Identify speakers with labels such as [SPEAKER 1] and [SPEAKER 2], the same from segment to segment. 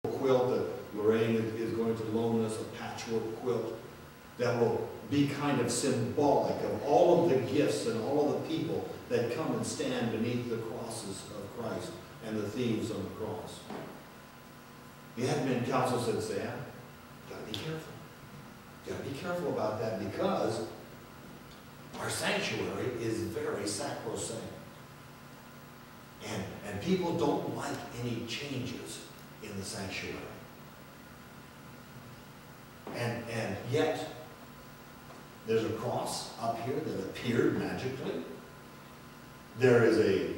[SPEAKER 1] quilt that Lorraine is going to loan us, a patchwork quilt that will be kind of symbolic of all of the gifts and all of the people that come and stand beneath the crosses of Christ and the thieves on the cross. The admin council said, Sam, gotta be careful. Gotta be careful about that, because our sanctuary is very sacrosanct. And people don't like any changes in the sanctuary. And yet, there's a cross up here that appeared magically. There is a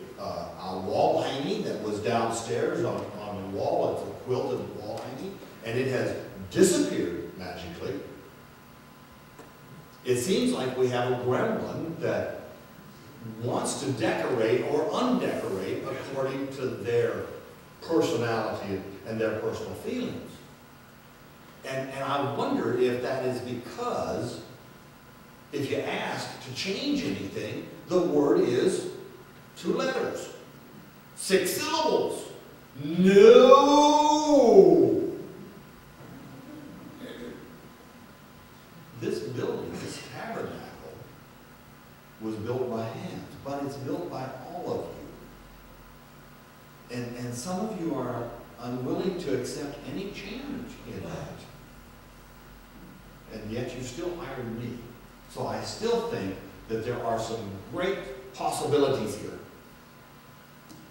[SPEAKER 1] wall hanging that was downstairs on the wall. It's a quilted wall hanging, and it has disappeared magically. It seems like we have a gremlin that wants to decorate or undecorate according to their personality and their personal feelings. And I wonder if that is because if you ask to change anything, the word is 2 letters, 6 syllables. No! This building, this tabernacle, was built by hands, but it's built by all of you. And some of you are unwilling to accept any change in that. And yet you still hired me. So I still think that there are some great possibilities here.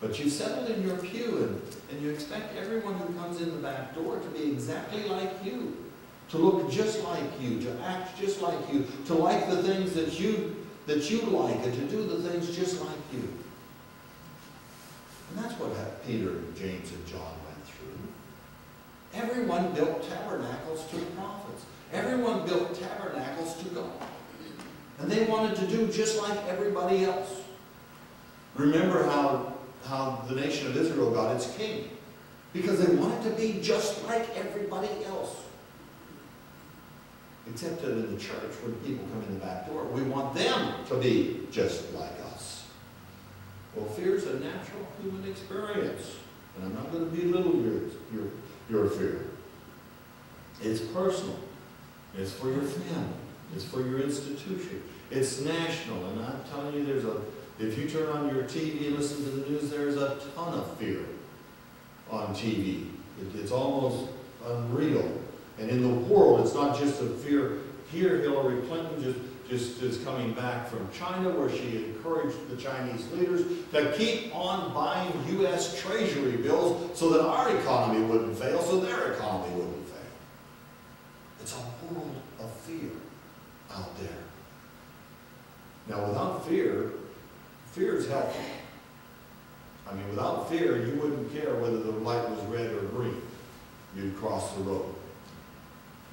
[SPEAKER 1] But you settled in your pew, and you expect everyone who comes in the back door to be exactly like you, to look just like you, to act just like you, to like the things that you like, and to do the things just like you. And that's what Peter, James, and John went through. Everyone built tabernacles to the prophets. Everyone built tabernacles to God. And they wanted to do just like everybody else. Remember how the nation of Israel got its king? Because they wanted to be just like everybody else. Except that in the church, when people come in the back door, we want them to be just like us. Well, fear is a natural human experience. And I'm not going to belittle your fear. It's personal. It's for your family. It's for your institution. It's national. And I'm telling you, if you turn on your TV and listen to the news, there's a ton of fear on TV. It's almost unreal. And in the world, it's not just a fear. Here, Hillary Clinton just is coming back from China, where she encouraged the Chinese leaders to keep on buying U.S. Treasury bills so that our economy wouldn't fail, so their economy wouldn't fail. It's a world of fear out there. Now, without fear, fear is healthy. I mean, without fear, you wouldn't care whether the light was red or green. You'd cross the road.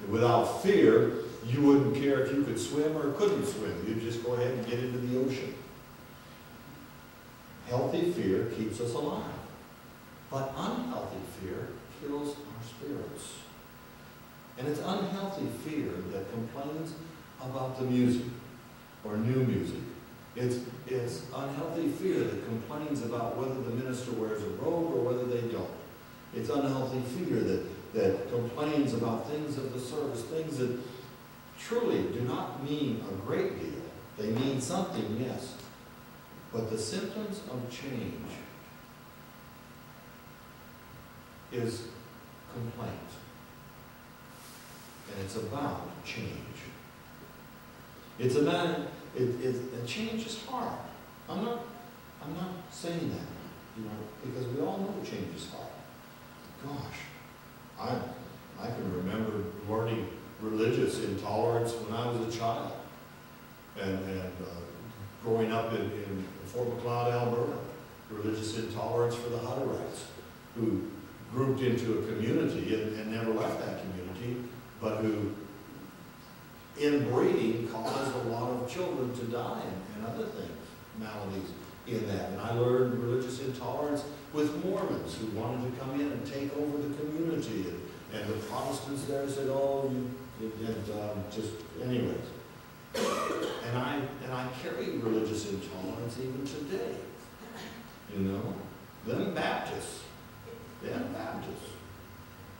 [SPEAKER 1] Without fear, you wouldn't care if you could swim or couldn't swim. You'd just go ahead and get into the ocean. Healthy fear keeps us alive. But unhealthy fear kills our spirits. And it's unhealthy fear that complains about the music or new music. It's unhealthy fear that complains about whether the minister wears a robe or whether they don't. It's unhealthy fear that complains about things of the service, things that truly do not mean a great deal. They mean something, yes. But the symptoms of change is complaint. And it's about change. It's about, change is hard. I'm not saying that, because we all know change is hard. Gosh, I can remember learning religious intolerance when I was a child, and growing up in Fort McLeod, Alberta, religious intolerance for the Hutterites, who grouped into a community and never left that community, but who, inbreeding, caused a lot of children to die and other things, maladies in that. And I learned religious intolerance with Mormons who wanted to come in and take over the community, and the Protestants there said, "Oh, just anyways." And I carry religious intolerance even today. Them Baptists,